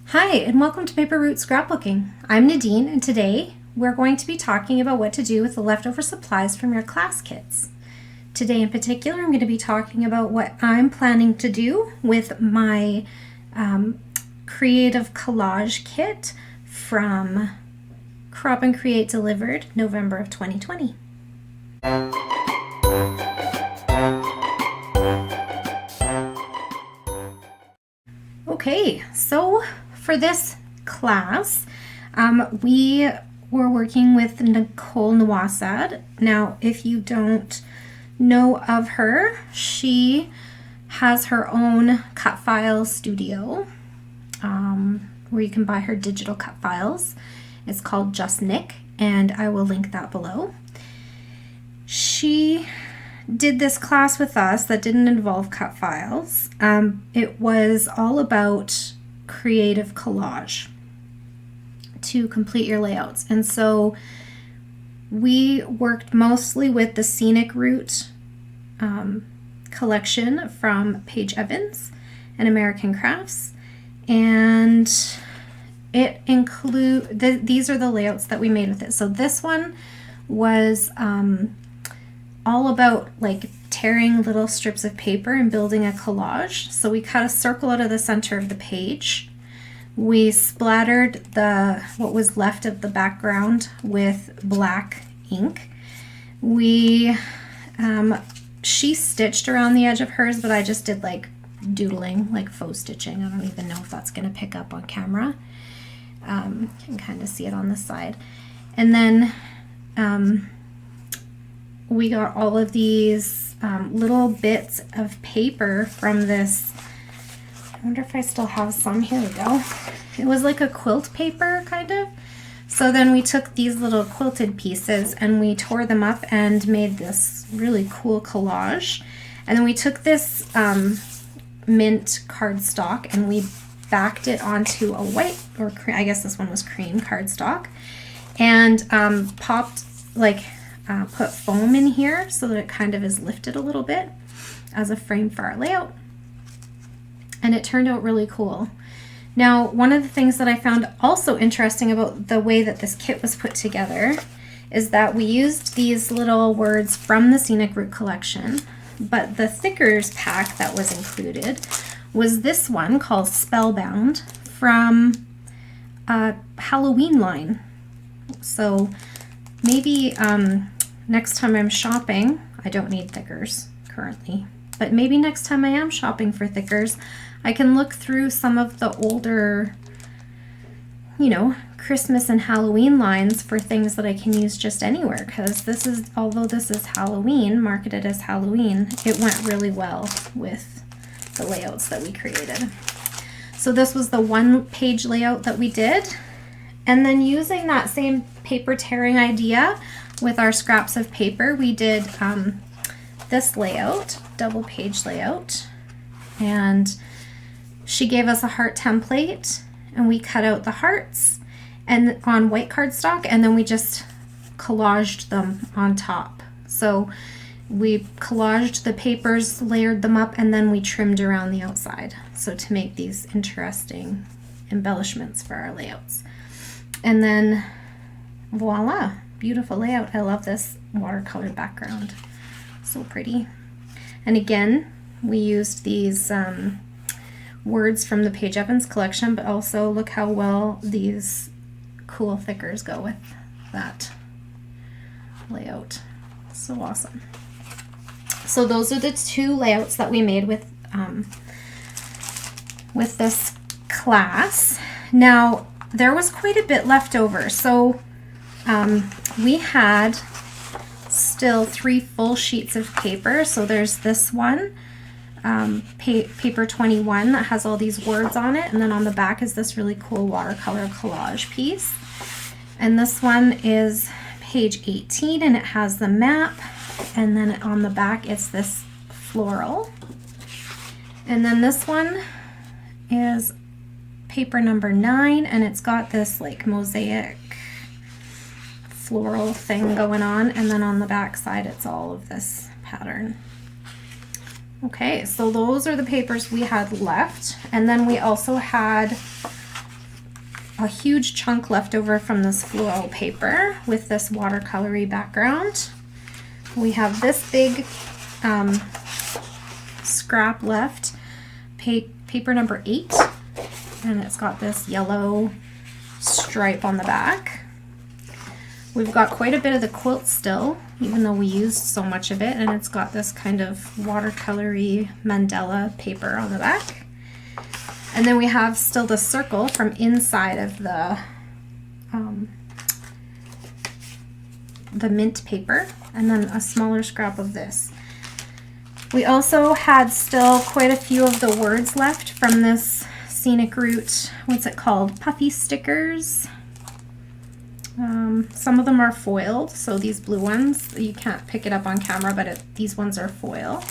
Hi, and welcome to Paper Route Scrapbooking. I'm Nadine, and today we're going to be talking about what to do with the leftover supplies from your class kits. Today in particular, I'm going to be talking about what I'm planning to do with my creative collage kit from Crop and Create delivered November of 2020. Okay, so for this class, we were working with Nicole Nawasad. Now, if you don't know of her, she has her own cut file studio where you can buy her digital cut files. It's called Just Nick, and I will link that below. She did this class with us that didn't involve cut files. It was all about creative collage to complete your layouts. And so we worked mostly with the Scenic Route collection from Page Evans and American Crafts. And it these are the layouts that we made with it. So this one was all about like tearing little strips of paper and building a collage. So we cut a circle out of the center of the page. We splattered what was left of the background with black ink. She stitched around the edge of hers, but I just did like doodling, like faux stitching. I don't even know if that's going to pick up on camera. You can kind of see it on the side. And then we got all of these little bits of paper from this. I wonder if I still have some. Here we go. It was like a quilt paper, kind of. So then we took these little quilted pieces and we tore them up and made this really cool collage. And then we took this mint cardstock and we backed it onto a white, or I guess this one was cream cardstock, and put foam in here so that it kind of is lifted a little bit as a frame for our layout. And it turned out really cool. Now, one of the things that I found also interesting about the way that this kit was put together is that we used these little words from the Scenic Route collection, but the thickers pack that was included was this one called Spellbound from a Halloween line. So maybe next time I'm shopping, I don't need thickers currently, but maybe next time I am shopping for thickers, I can look through some of the older, Christmas and Halloween lines for things that I can use just anywhere, because although this is Halloween, marketed as Halloween, it went really well with the layouts that we created. So this was the one-page layout that we did, and then using that same paper tearing idea with our scraps of paper, we did this layout, double-page layout, and she gave us a heart template, and we cut out the hearts and on white cardstock, and then we just collaged them on top. So we collaged the papers, layered them up, and then we trimmed around the outside, so to make these interesting embellishments for our layouts. And then voila, beautiful layout. I love this watercolor background, so pretty. And again, we used these words from the Page Evans collection, but also look how well these cool thickers go with that layout. So awesome. So those are the two layouts that we made with this class. Now, there was quite a bit left over. So we had still 3 full sheets of paper. So there's this one, paper 21, that has all these words on it, and then on the back is this really cool watercolor collage piece. And this one is page 18, and it has the map, and then on the back it's this floral. And then this one is paper number 9, and it's got this like mosaic floral thing going on, and then on the back side it's all of this pattern. Okay, so those are the papers we had left. And then we also had a huge chunk left over from this floral paper with this watercolory background. We have this big scrap left, paper number 8, and it's got this yellow stripe on the back. We've got quite a bit of the quilt still, even though we used so much of it, and it's got this kind of watercolory mandala paper on the back. And then we have still the circle from inside of the mint paper, and then a smaller scrap of this. We also had still quite a few of the words left from this Scenic Route, what's it called, puffy stickers. Some of them are foiled, so these blue ones, you can't pick it up on camera, but these ones are foil.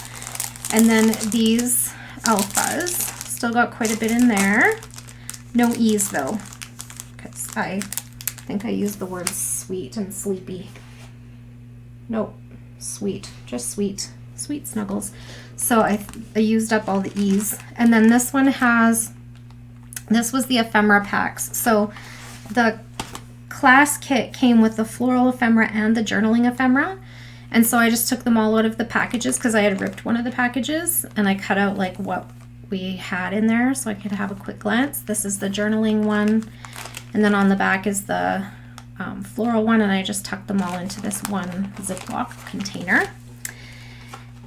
And then these alphas, still got quite a bit in there. No E's though, because I think I used the words sweet and sleepy. Nope, sweet, just sweet, sweet snuggles. So I used up all the E's. And then this one has, this was the ephemera packs. So the class kit came with the floral ephemera and the journaling ephemera, and so I just took them all out of the packages because I had ripped one of the packages, and I cut out like what we had in there so I could have a quick glance. This is the journaling one, and then on the back is the floral one, and I just tucked them all into this one Ziploc container.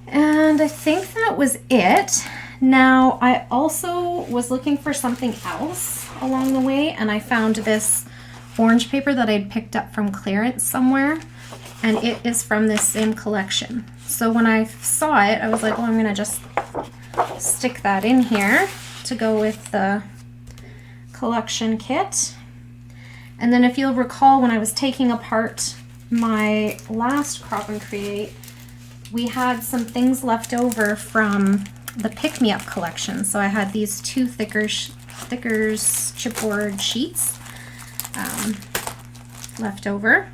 And I think that was it. Now I also was looking for something else along the way, and I found this orange paper that I'd picked up from clearance somewhere, and it is from this same collection. So when I saw it, I was like, well, I'm gonna just stick that in here to go with the collection kit. And then if you'll recall, when I was taking apart my last Crop and Create, we had some things left over from the Pick Me Up collection. So I had these 2 thickers chipboard sheets left over.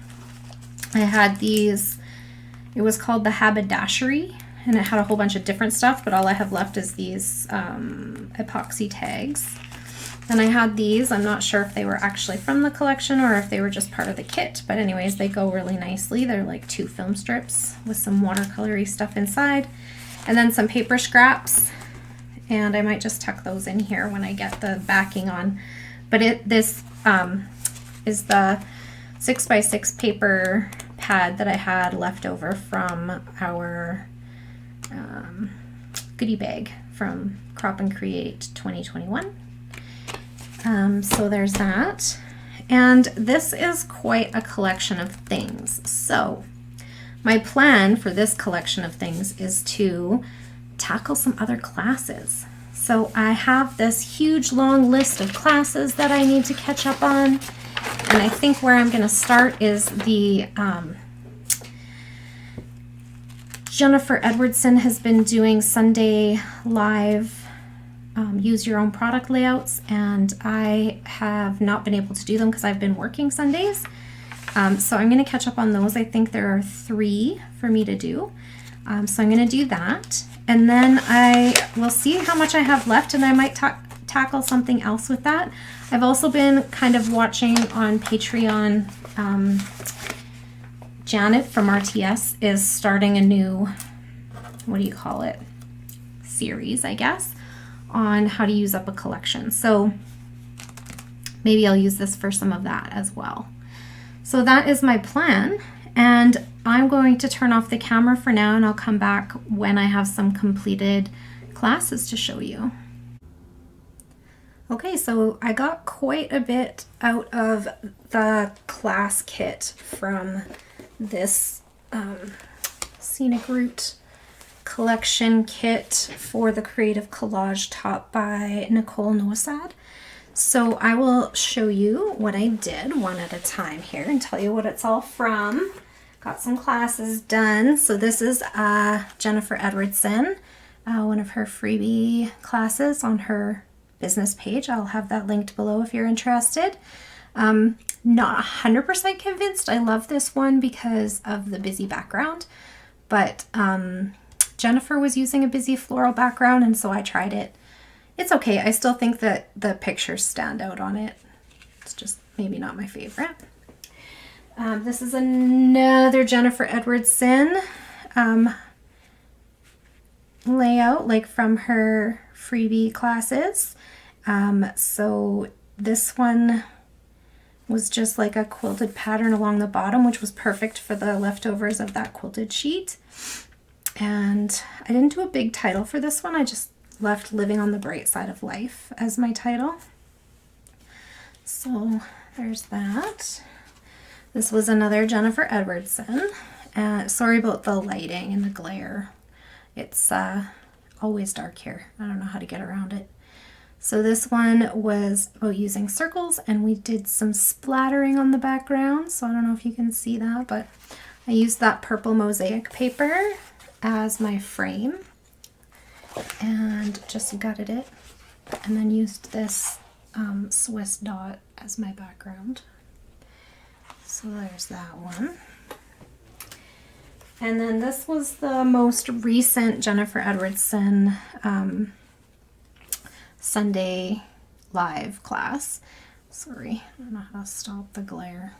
I had these, it was called the Haberdashery, and it had a whole bunch of different stuff, but all I have left is these epoxy tags. Then I had these, I'm not sure if they were actually from the collection or if they were just part of the kit, but anyways, they go really nicely. They're like 2 film strips with some watercolory stuff inside, and then some paper scraps, and I might just tuck those in here when I get the backing on. But this is the 6x6 paper pad that I had left over from our goodie bag from Crop and Create 2021. So there's that. And this is quite a collection of things. So my plan for this collection of things is to tackle some other classes. So I have this huge long list of classes that I need to catch up on. And I think where I'm going to start is the Jennifer Edwardson has been doing Sunday live use your own product layouts, and I have not been able to do them because I've been working Sundays. So I'm going to catch up on those. I think there are 3 for me to do. So I'm going to do that, and then I will see how much I have left, and I might tackle something else with that. I've also been kind of watching on Patreon. Janet from RTS is starting a new, what do you call it, series, I guess, on how to use up a collection. So maybe I'll use this for some of that as well. So that is my plan, and I'm going to turn off the camera for now, and I'll come back when I have some completed classes to show you. Okay, so I got quite a bit out of the class kit from this Scenic Route collection kit for the Creative Collage taught by Nicole Nosad. So I will show you what I did one at a time here and tell you what it's all from. Got some classes done. So this is Jennifer Edwardson, one of her freebie classes on her business page. I'll have that linked below if you're interested. Not 100% convinced I love this one because of the busy background, but Jennifer was using a busy floral background, and so I tried it. It's okay. I still think that the pictures stand out on it. It's just maybe not my favorite. This is another Jennifer Edwardson layout, like from her freebie classes. So this one was just like a quilted pattern along the bottom, which was perfect for the leftovers of that quilted sheet. And I didn't do a big title for this one. I just left Living on the Bright Side of Life as my title. So there's that. This was another Jennifer Edwardson. Sorry about the lighting and the glare. It's always dark here. I don't know how to get around it. So this one was about using circles, and we did some splattering on the background. So I don't know if you can see that, but I used that purple mosaic paper as my frame and just gutted it, and then used this Swiss dot as my background. So there's that one. And then this was the most recent Jennifer Edwardson Sunday live class. Sorry, I don't know how to stop the glare.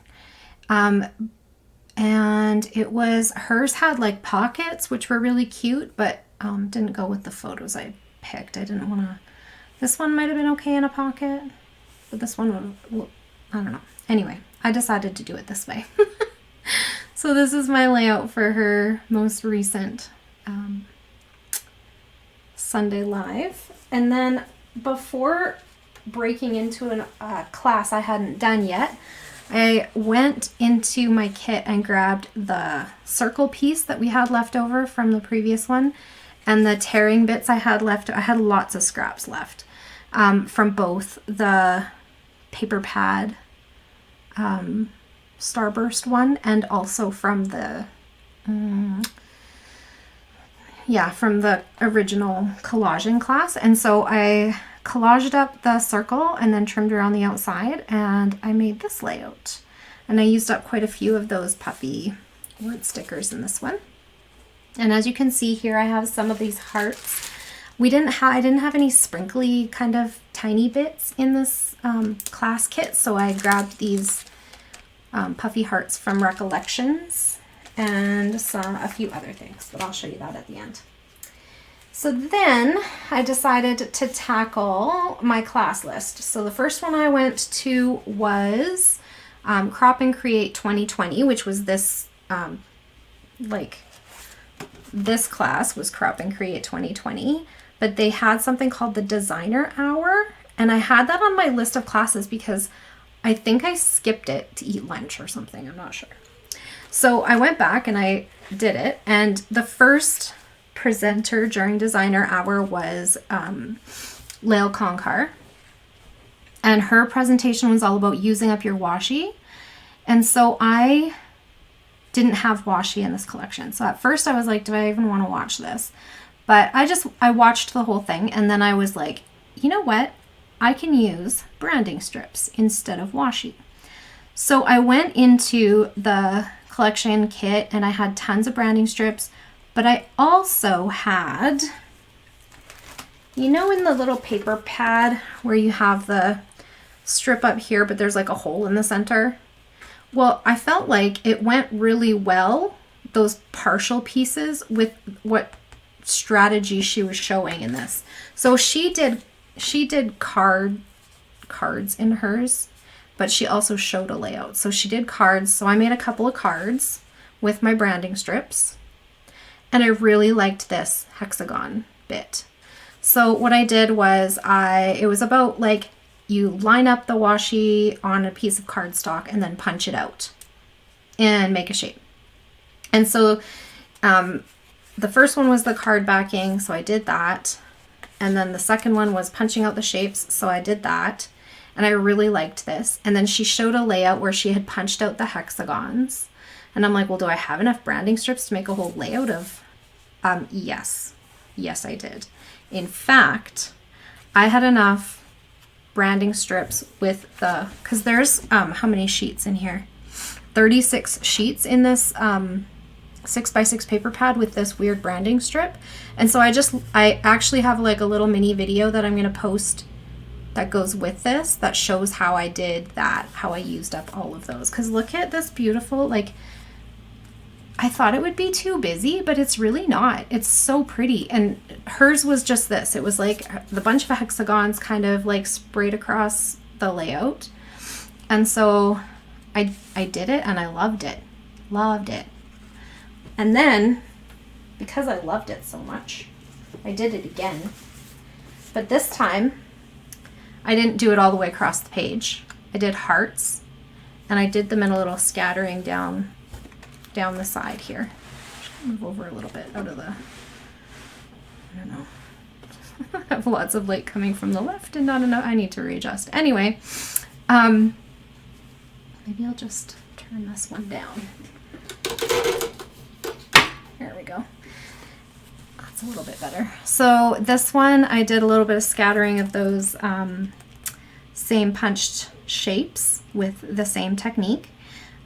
And it was, hers had like pockets, which were really cute, but didn't go with the photos I picked. I didn't want to, this one might have been okay in a pocket, but this one would, I don't know. Anyway, I decided to do it this way. So this is my layout for her most recent Sunday live. And then before breaking into a class I hadn't done yet, I went into my kit and grabbed the circle piece that we had left over from the previous one, and the tearing bits I had left. I had lots of scraps left from both the paper pad starburst one, and also from the from the original collaging class. And so I collaged up the circle and then trimmed around the outside, and I made this layout. And I used up quite a few of those puffy wood stickers in this one. And as you can see here, I have some of these hearts. I didn't have any sprinkly kind of tiny bits in this class kit, so I grabbed these puffy hearts from Recollections and a few other things, but I'll show you that at the end. So then I decided to tackle my class list. So the first one I went to was Crop and Create 2020, which was this, this class was Crop and Create 2020, but they had something called the Designer Hour, and I had that on my list of classes because I think I skipped it to eat lunch or something, I'm not sure. So I went back and I did it, and the first presenter during Designer Hour was Lael Konkar, and her presentation was all about using up your washi. And so I didn't have washi in this collection, so at first I was like, do I even want to watch this? But I watched the whole thing, and then I was like, you know what, I can use branding strips instead of washi. So I went into the collection kit and I had tons of branding strips, but I also had, you know, in the little paper pad where you have the strip up here, but there's like a hole in the center. Well, I felt like it went really well, those partial pieces, with what strategy she was showing in this. So she did cards in hers, but she also showed a layout. So she did cards. So I made a couple of cards with my branding strips, and I really liked this hexagon bit. So what I did was it was about like, you line up the washi on a piece of cardstock and then punch it out and make a shape. And so the first one was the card backing, so I did that. And then the second one was punching out the shapes, so I did that. And I really liked this. And then she showed a layout where she had punched out the hexagons. And I'm like, well, do I have enough branding strips to make a whole layout of? Yes, I did. In fact, I had enough branding strips with because there's how many sheets in here? 36 sheets in this 6x6 paper pad with this weird branding strip. And so I actually have like a little mini video that I'm going to post that goes with this that shows how I did that, how I used up all of those. Because look at this beautiful, like, I thought it would be too busy, but it's really not. It's so pretty. And hers was just this. It was like the bunch of hexagons kind of like sprayed across the layout. And so I did it and I loved it. Loved it. And then, because I loved it so much, I did it again. But this time, I didn't do it all the way across the page. I did hearts, and I did them in a little scattering down the side here. Just move over a little bit out of the, I don't know. I have lots of light coming from the left and not enough. I need to readjust. Anyway, maybe I'll just turn this one down. There we go. That's a little bit better. So this one, I did a little bit of scattering of those same punched shapes with the same technique.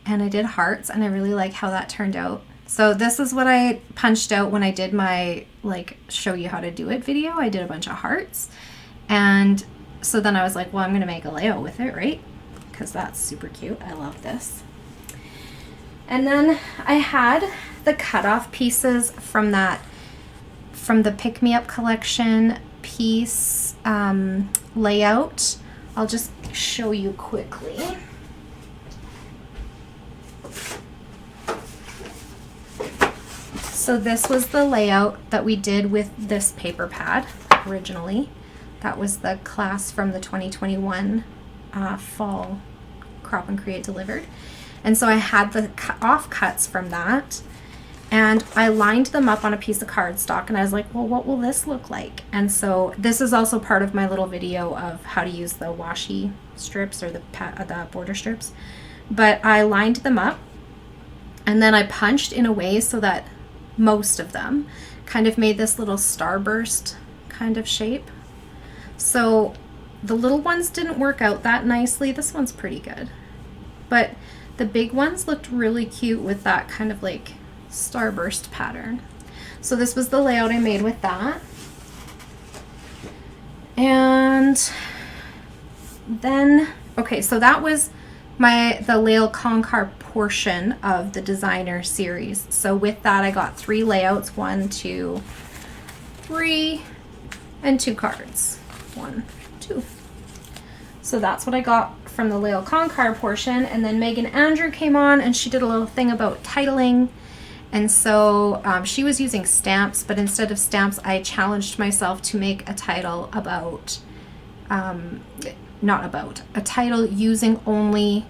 And I did hearts, and I really like how that turned out. So this is what I punched out when I did my, like, show you how to do it video. I did a bunch of hearts. And so then I was like, well, I'm going to make a layout with it, right? Because that's super cute. I love this. And then I had the cutoff pieces from the Pick Me Up collection piece layout. I'll just show you quickly. So this was the layout that we did with this paper pad originally. That was the class from the 2021 fall Crop and Create delivered. And so I had the offcuts from that, and I lined them up on a piece of cardstock, and I was like, well, what will this look like? And so this is also part of my little video of how to use the washi strips or the border strips. But I lined them up, and then I punched in a way so that most of them kind of made this little starburst kind of shape. So the little ones didn't work out that nicely. This one's pretty good. But the big ones looked really cute with that kind of like starburst pattern. So this was the layout I made with that. And then, okay, so that was the Lael Concar portion of the designer series. So with that, I got 3 layouts, 1, 2, 3, and 2 cards. 1, 2. So that's what I got from the Lael Concar portion. And then Megan Andrew came on, and she did a little thing about titling. And so she was using stamps, but instead of stamps, I challenged myself to make a title about, a title using only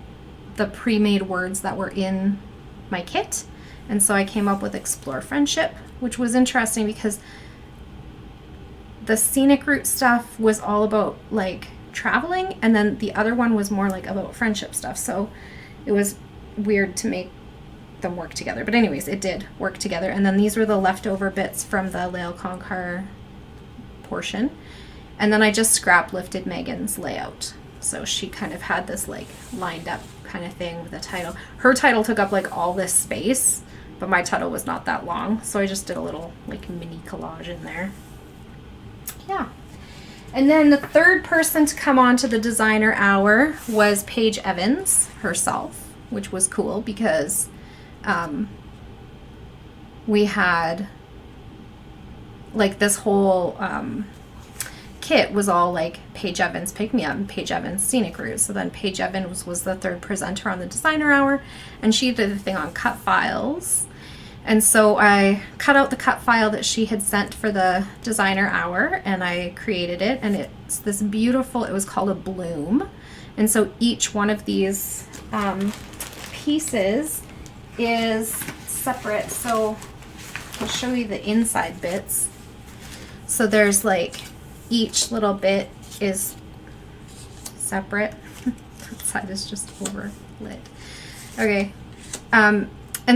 the pre-made words that were in my kit. And so I came up with Explore Friendship, which was interesting because the scenic route stuff was all about like traveling, and then the other one was more like about friendship stuff. So it was weird to make them work together. But anyways, it did work together. And then these were the leftover bits from the Lael Concar portion. And then I just scrap lifted Megan's layout. So she kind of had this like lined up kind of thing with a title. Her title took up like all this space, but my title was not that long. So I just did a little like mini collage in there. Yeah. And then the third person to come on to the designer hour was Paige Evans herself, which was cool because we had like this whole kit was all like Paige Evans Pick Me Up and Paige Evans Scenic Route. So then Paige Evans was the third presenter on the designer hour, and she did a thing on cut files. And so I cut out the cut file that she had sent for the designer hour, and I created it, and it's this beautiful, it was called a bloom. And so each one of these pieces is separate. So I'll show you the inside bits. So there's like, each little bit is separate. That side is just overlit. Okay. And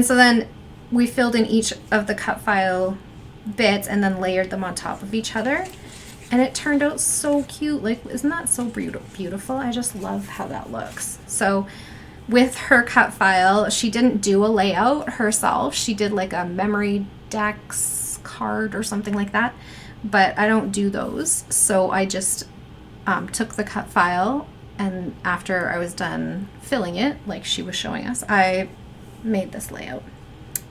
so then we filled in each of the cut file bits and then layered them on top of each other. And it turned out so cute. Like, isn't that so beautiful? I just love how that looks. So with her cut file, she didn't do a layout herself. She did like a memory dex card or something like that, but I don't do those. So I just took the cut file, and after I was done filling it, like she was showing us, I made this layout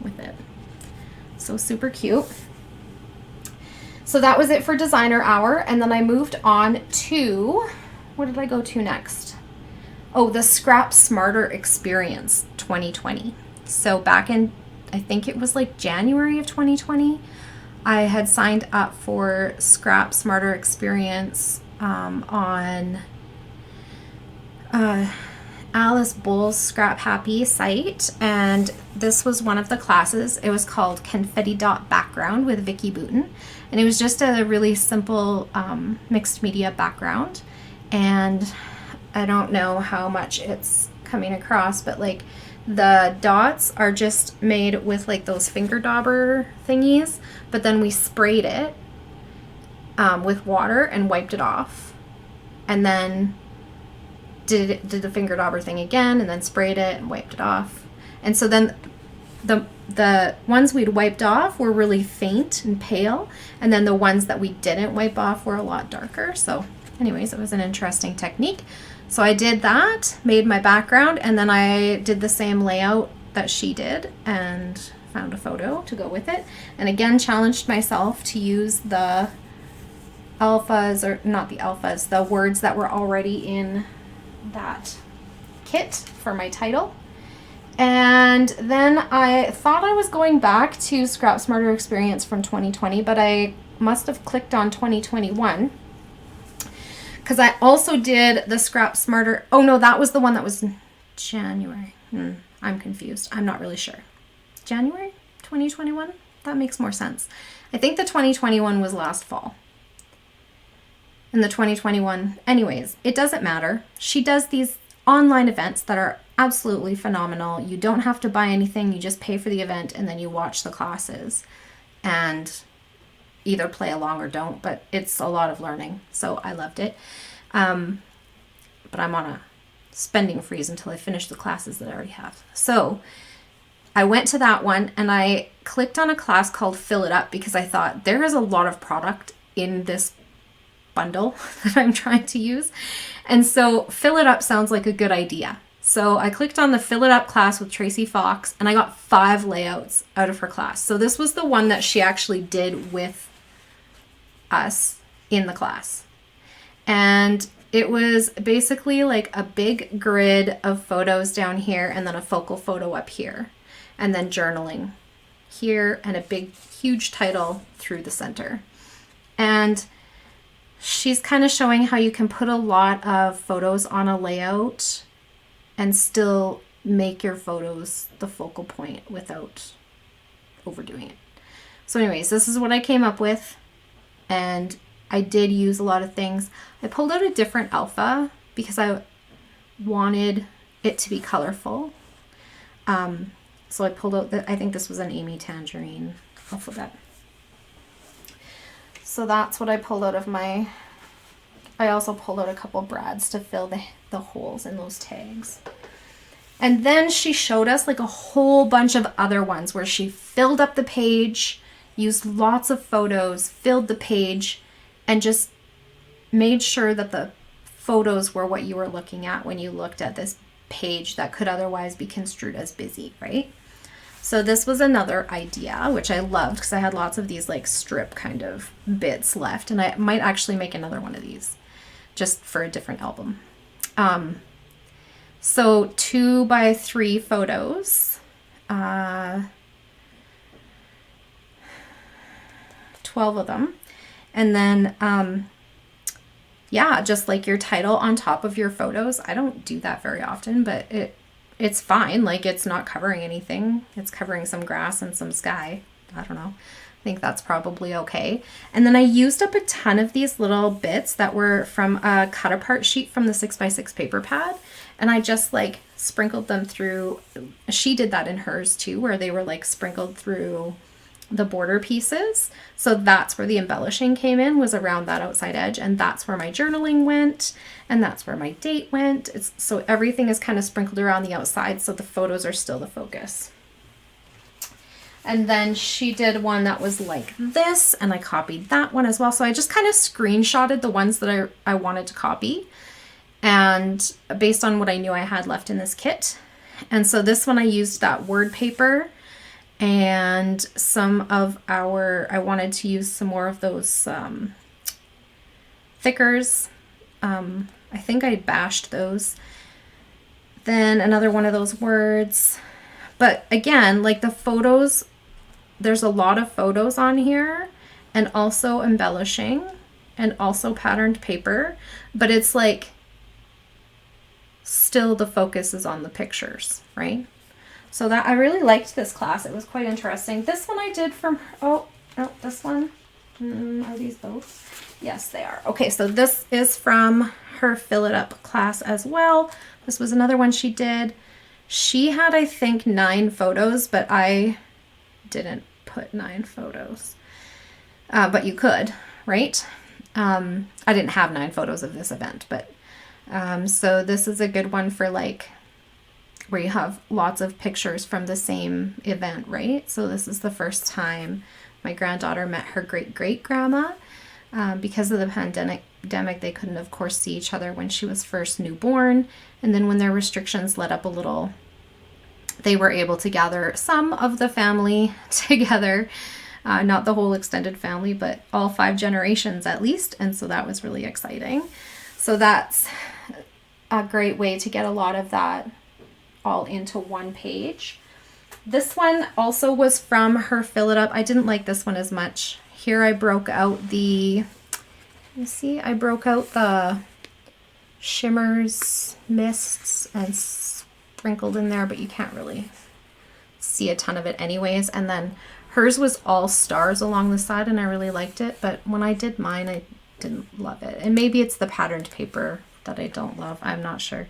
with it. So super cute. So that was it for designer hour. And then I moved on to, what did I go to next? Oh, the Scrap Smarter Experience 2020. So back in, I think it was like January of 2020, I had signed up for Scrap Smarter Experience on Alice Bull's Scrap Happy site, and this was one of the classes. It was called Confetti Dot Background with Vicky Booten, and it was just a really simple mixed media background. And I don't know how much it's coming across, but like the dots are just made with like those finger dauber thingies, but then we sprayed it with water and wiped it off, and then did the finger dauber thing again, and then sprayed it and wiped it off. And so then the ones we'd wiped off were really faint and pale, and then the ones that we didn't wipe off were a lot darker. So anyways, it was an interesting technique. So I did that, made my background, and then I did the same layout that she did and found a photo to go with it. And again, challenged myself to use the alphas, or not the alphas, the words that were already in that kit for my title. And then I thought I was going back to Scrap Smarter Experience from 2020, but I must have clicked on 2021. Because I also did the Scrap Smarter, oh no, that was the one that was January. I'm confused. I'm not really sure. January 2021? That makes more sense. I think the 2021 was last fall. And the 2021, anyways, it doesn't matter. She does these online events that are absolutely phenomenal. You don't have to buy anything. You just pay for the event and then you watch the classes and either play along or don't, but it's a lot of learning. So I loved it. But I'm on a spending freeze until I finish the classes that I already have. So I went to that one and I clicked on a class called Fill It Up because I thought there is a lot of product in this bundle that I'm trying to use. And so Fill It Up sounds like a good idea. So I clicked on the Fill It Up class with Tracy Fox and I got 5 layouts out of her class. So this was the one that she actually did with us in the class. And it was basically like a big grid of photos down here and then a focal photo up here. And then journaling here and a big, huge title through the center. And she's kind of showing how you can put a lot of photos on a layout and still make your photos the focal point without overdoing it. So anyways, this is what I came up with. And I did use a lot of things. I pulled out a different alpha because I wanted it to be colorful. So I pulled out, I think this was an Amy Tangerine alphabet. So that's what I pulled out of my, I also pulled out a couple brads to fill the holes in those tags. And then she showed us like a whole bunch of other ones where she filled up the page, used lots of photos, filled the page, and just made sure that the photos were what you were looking at when you looked at this page that could otherwise be construed as busy, right? So this was another idea, which I loved because I had lots of these like strip kind of bits left, and I might actually make another one of these just for a different album. So 2x3 photos, 12 of them. And then, yeah, just like your title on top of your photos. I don't do that very often, but it's fine. Like it's not covering anything. It's covering some grass and some sky. I don't know. I think that's probably okay. And then I used up a ton of these little bits that were from a cut apart sheet from the 6x6 paper pad. And I just like sprinkled them through. She did that in hers too, where they were like sprinkled through the border pieces. So that's where the embellishing came in, was around that outside edge. And that's where my journaling went. And that's where my date went. So everything is kind of sprinkled around the outside. So the photos are still the focus. And then she did one that was like this, and I copied that one as well. So I just kind of screenshotted the ones that I wanted to copy, and based on what I knew I had left in this kit. And so this one I used that word paper, and some of I wanted to use some more of those thickers. I think I bashed those. Then another one of those words. But again, like the photos, there's a lot of photos on here, and also embellishing, and also patterned paper, but it's like still the focus is on the pictures, right? So that I really liked this class. It was quite interesting. This one I did from, oh, no, this one. Are these both? Yes, they are. Okay, so this is from her Fill It Up class as well. This was another one she did. She had, I think, 9 photos, but I didn't put 9 photos. But you could, right? I didn't have 9 photos of this event, but so this is a good one for like where you have lots of pictures from the same event, right? So this is the first time my granddaughter met her great-great-grandma. Because of the pandemic, they couldn't, of course, see each other when she was first newborn. And then when their restrictions let up a little, they were able to gather some of the family together. Not the whole extended family, but all 5 generations at least. And so that was really exciting. So that's a great way to get a lot of that all into one page. This one also was from her Fill It Up. I didn't like this one as much. Here I broke out the, you see, I broke out the shimmers, mists, and sprinkled in there, but you can't really see a ton of it anyways. And then hers was all stars along the side, and I really liked it. But when I did mine, I didn't love it. And maybe it's the patterned paper that I don't love. I'm not sure.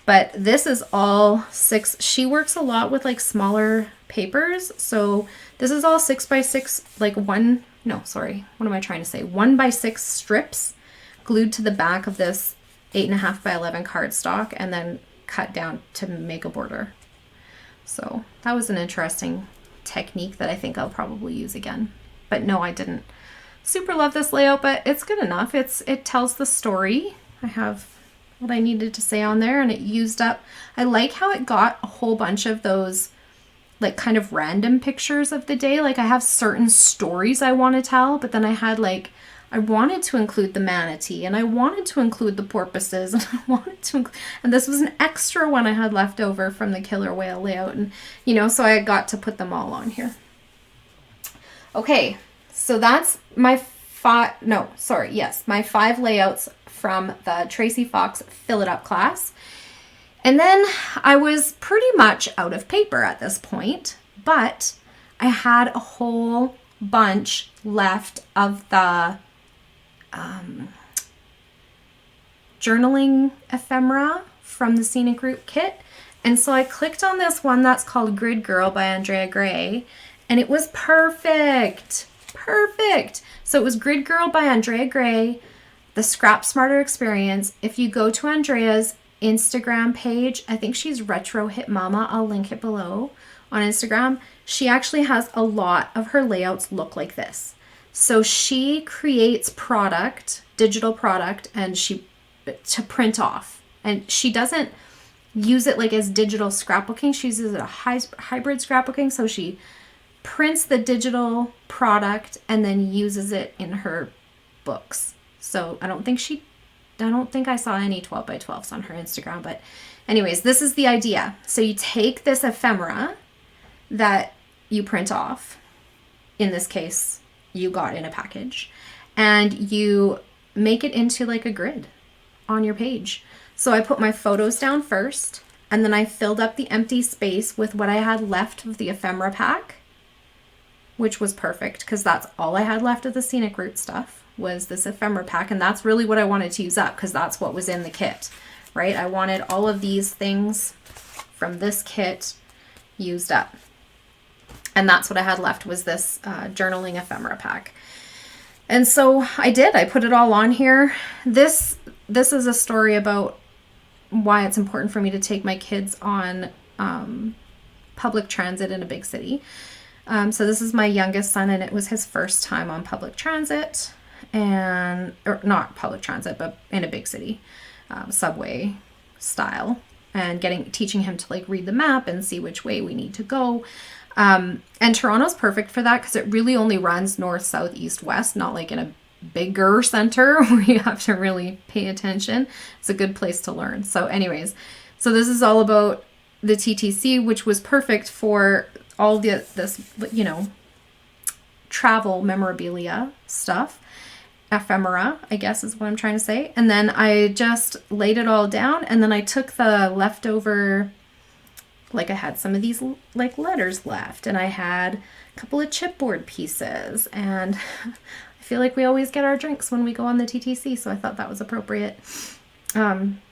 But this is all 6. She works a lot with like smaller papers. So this is all 6x6, like 1 by 6 strips glued to the back of this 8.5 by 11 cardstock, and then cut down to make a border. So that was an interesting technique that I think I'll probably use again. But no, I didn't super love this layout, but it's good enough. It tells the story. I have what I needed to say on there, and it used up, I like how it got a whole bunch of those like kind of random pictures of the day. Like I have certain stories I want to tell, but then I had like, I wanted to include the manatee, and I wanted to include the porpoises, and I wanted to and this was an extra one I had left over from the killer whale layout, and you know, so I got to put them all on here. Okay, so that's my 5 layouts from the Tracy Fox Fill It Up class. And then I was pretty much out of paper at this point, but I had a whole bunch left of the journaling ephemera from the Scenic Route kit. And so I clicked on this one that's called Grid Girl by Andrea Gray, and it was perfect. Perfect. So it was Grid Girl by Andrea Gray, the Scrap Smarter Experience. If you go to Andrea's Instagram page, I think she's Retro Hit Mama, I'll link it below on Instagram. She actually has a lot of her layouts look like this. So she creates product, digital product, and to print off. And she doesn't use it like as digital scrapbooking. She uses it a hybrid scrapbooking. So she prints the digital product and then uses it in her books. So I don't think I saw any 12 by 12s on her Instagram, but anyways, this is the idea. So you take this ephemera that you print off, in this case, you got in a package, and you make it into like a grid on your page. So I put my photos down first, and then I filled up the empty space with what I had left of the ephemera pack, which was perfect because that's all I had left of the Scenic Route stuff. Was this ephemera pack, and that's really what I wanted to use up because that's what was in the kit, right? I wanted all of these things from this kit used up. And that's what I had left, was this journaling ephemera pack. And so I put it all on here. This is a story about why it's important for me to take my kids on public transit in a big city. So this is my youngest son, and it was his first time on public transit, or not public transit, but in a big city, subway style, and teaching him to like read the map and see which way we need to go. And Toronto's perfect for that because it really only runs north, south, east, west, not like in a bigger center where you have to really pay attention. It's a good place to learn. So anyways, so this is all about the TTC, which was perfect for all this, you know, travel memorabilia stuff. Ephemera, I guess is what I'm trying to say. And then I just laid it all down, and then I took the leftover, like I had some of these like letters left, and I had a couple of chipboard pieces, and I feel like we always get our drinks when we go on the TTC, so I thought that was appropriate. And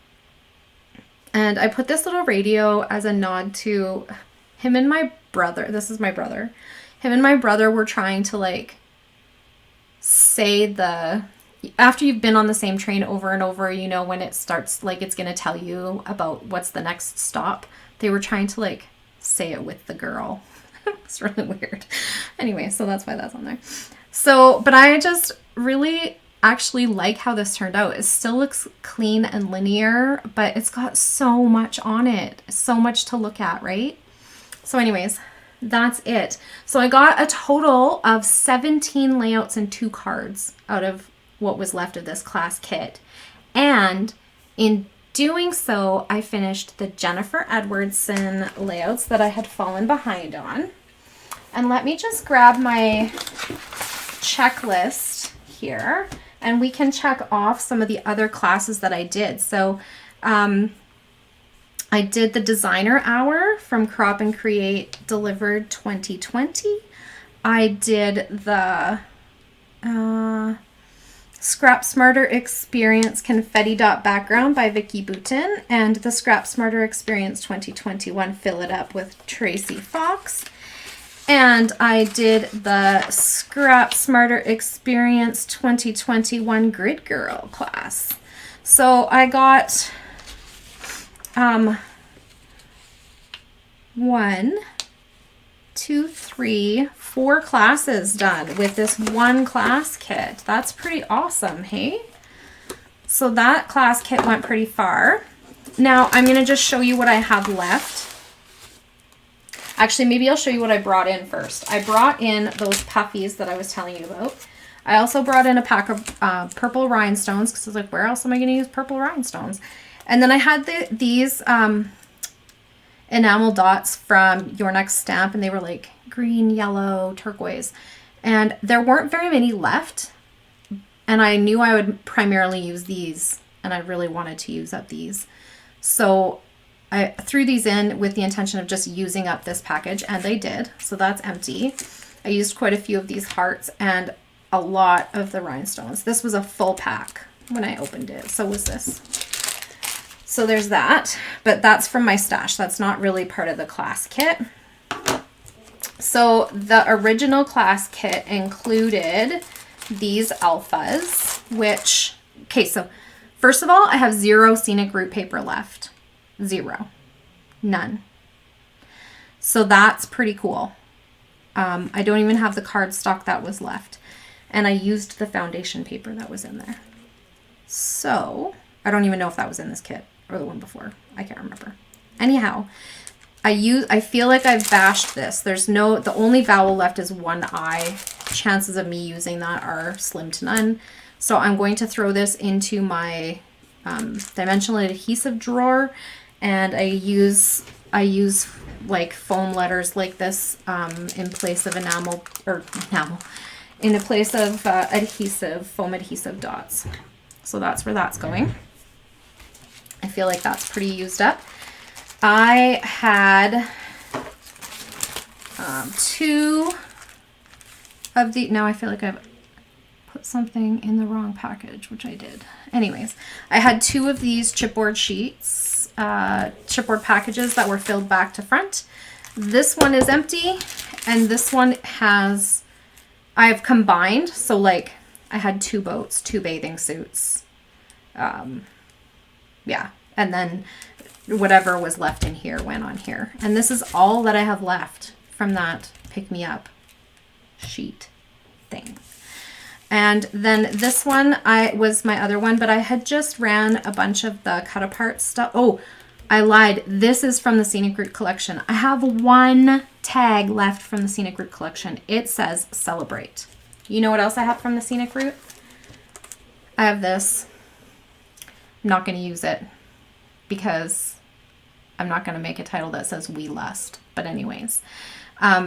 I put this little radio as a nod to him and my brother. This is my brother. Him and my brother were trying to like say after you've been on the same train over and over, you know, when it starts, like it's going to tell you about what's the next stop. They were trying to like say it with the girl. It's really weird. Anyway, so that's why that's on there. So, but I just really actually like how this turned out. It still looks clean and linear, but it's got so much on it. So much to look at, right? So anyways, that's it. So I got a total of 17 layouts and 2 cards out of what was left of this class kit. And in doing so, I finished the Jennifer Edwardson layouts that I had fallen behind on. And let me just grab my checklist here, and we can check off some of the other classes that I did. So I did the designer hour from Crop and Create delivered 2020. I did the Scrap Smarter Experience Confetti Dot Background by Vicki Boutin, and the Scrap Smarter Experience 2021 Fill It Up with Tracy Fox. And I did the Scrap Smarter Experience 2021 Grid Girl class. So I got 1, 2, 3, 4 classes done with this one class kit. That's pretty awesome, hey? So that class kit went pretty far. Now I'm going to just show you what I have left. Actually, maybe I'll show you what I brought in first. I brought in those puffies that I was telling you about. I also brought in a pack of purple rhinestones because I was like, where else am I going to use purple rhinestones? And then I had these enamel dots from Your Next Stamp, and they were like green, yellow, turquoise. And there weren't very many left. And I knew I would primarily use these, and I really wanted to use up these. So I threw these in with the intention of just using up this package, and they did. So that's empty. I used quite a few of these hearts and a lot of the rhinestones. This was a full pack when I opened it. So was this. So there's that, but that's from my stash. That's not really part of the class kit. So the original class kit included these alphas, which, okay, so first of all, I have 0 scenic route paper left. 0. None. So that's pretty cool. I don't even have the cardstock that was left. And I used the foundation paper that was in there. So I don't even know if that was in this kit or the one before. I can't remember. Anyhow, I feel like I've bashed this. The only vowel left is one I. Chances of me using that are slim to none. So I'm going to throw this into my dimensional adhesive drawer, and I use like foam letters like this in place of in the place of foam adhesive dots. So that's where that's going. I feel like that's pretty used up. I had 2 of the, now I feel like I've put something in the wrong package, which I did. Anyways, I had 2 of these chipboard sheets, chipboard packages that were filled back to front. This one is empty, And this one has, I've combined, so like I had 2 boats, 2 bathing suits. Yeah, and then whatever was left in here went on here. And this is all that I have left from that Pick Me Up sheet thing. And then this one was my other one, but I had just ran a bunch of the cut apart stuff. Oh, I lied. This is from the Scenic Route collection. I have 1 tag left from the Scenic Route collection. It says Celebrate. You know what else I have from the Scenic Route? I have this. I'm not going to use it because I'm not going to make a title that says We Lust. But anyways,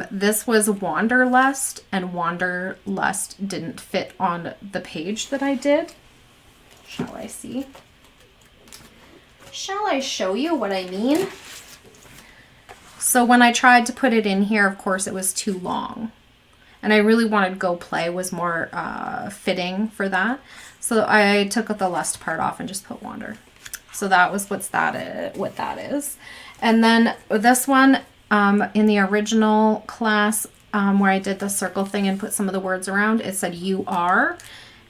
this was Wanderlust, and Wanderlust didn't fit on the page that I did. Shall I see? Shall I show you what I mean? So when I tried to put it in here, of course, it was too long. And I really wanted Go Play was more fitting for that. So I took the lust part off and just put Wander. So that was what that is. And then this one, in the original class where I did the circle thing and put some of the words around, it said You Are.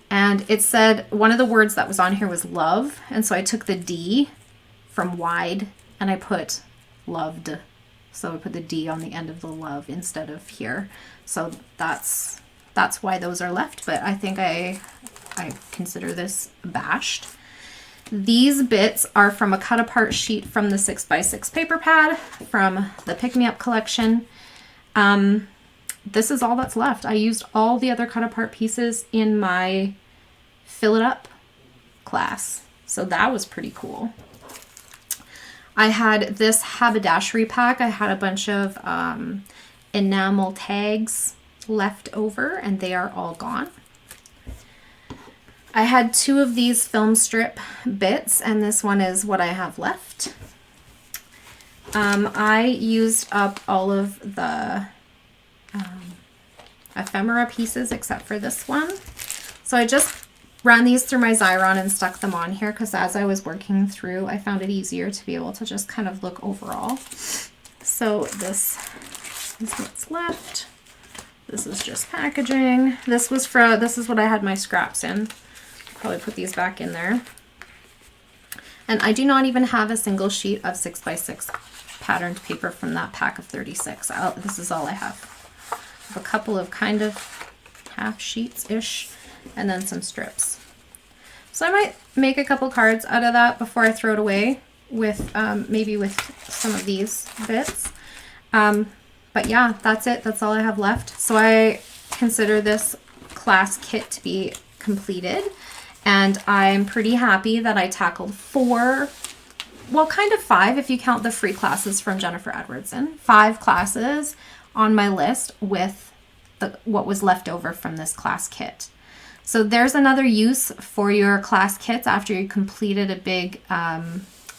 And it said one of the words that was on here was love. And so I took the D from wide and I put loved. So I put the D on the end of the love instead of here. So that's why those are left. But I think I consider this bashed. These bits are from a cut apart sheet from the 6x6 paper pad from the Pick Me Up collection. This is all that's left. I used all the other cut apart pieces in my Fill It Up class. So that was pretty cool. I had this haberdashery pack. I had a bunch of enamel tags left over and they are all gone. I had 2 of these film strip bits and this one is what I have left. I used up all of the ephemera pieces except for this one. So I just ran these through my Xyron and stuck them on here because as I was working through, I found it easier to be able to just kind of look overall. So this is what's left. This is just packaging. This is what I had my scraps in. Probably put these back in there. And I do not even have a single sheet of 6x6 patterned paper from that pack of 36. This is all I have. I have a couple of kind of half sheets-ish and then some strips. So I might make a couple cards out of that before I throw it away with maybe with some of these bits. But yeah, that's it. That's all I have left. So I consider this class kit to be completed. And I'm pretty happy that I tackled 4, well, kind of 5 if you count the free classes from Jennifer Edwardson. 5 classes on my list with what was left over from this class kit. So there's another use for your class kits after you completed a big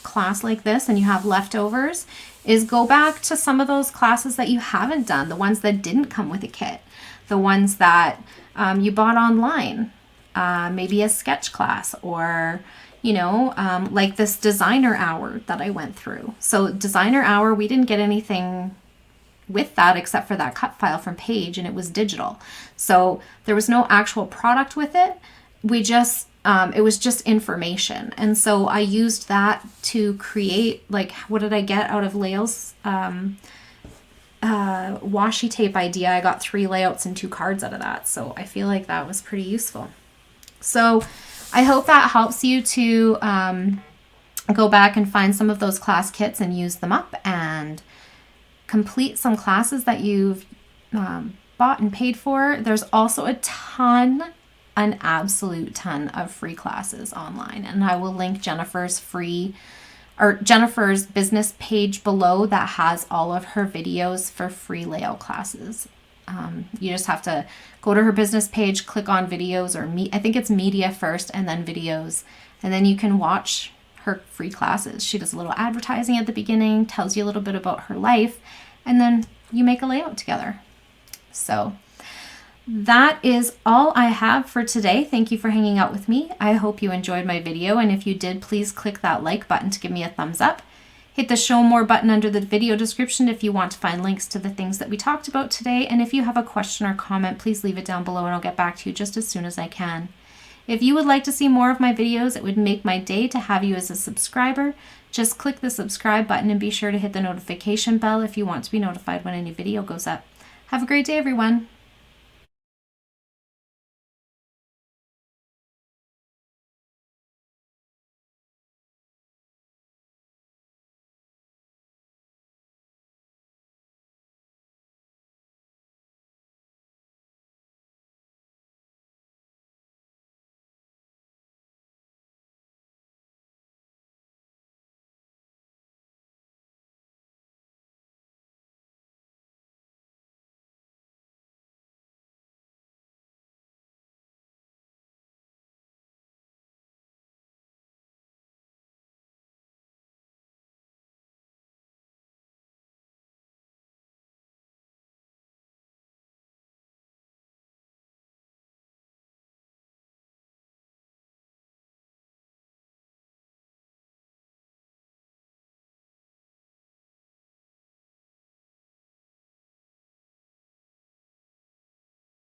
class like this and you have leftovers, is go back to some of those classes that you haven't done, the ones that didn't come with a kit, the ones that you bought online, maybe a sketch class or, you know, like this designer hour that I went through. So designer hour, we didn't get anything with that except for that cut file from Page and it was digital. So there was no actual product with it. We just, it was just information. And so I used that to create, like, what did I get out of Lael's washi tape idea? I got 3 layouts and 2 cards out of that. So I feel like that was pretty useful. So I hope that helps you to go back and find some of those class kits and use them up and complete some classes that you've bought and paid for. There's also a ton, an absolute ton of free classes online. And I will link Jennifer's business page below that has all of her videos for free layout classes. You just have to go to her business page, click on videos or I think it's media first and then videos. And then you can watch her free classes. She does a little advertising at the beginning, tells you a little bit about her life, and then you make a layout together. So that is all I have for today. Thank you for hanging out with me. I hope you enjoyed my video, and if you did, please click that like button to give me a thumbs up. Hit the show more button under the video description if you want to find links to the things that we talked about today. And if you have a question or comment, please leave it down below and I'll get back to you just as soon as I can. If you would like to see more of my videos, it would make my day to have you as a subscriber. Just click the subscribe button and be sure to hit the notification bell if you want to be notified when a new video goes up. Have a great day, everyone.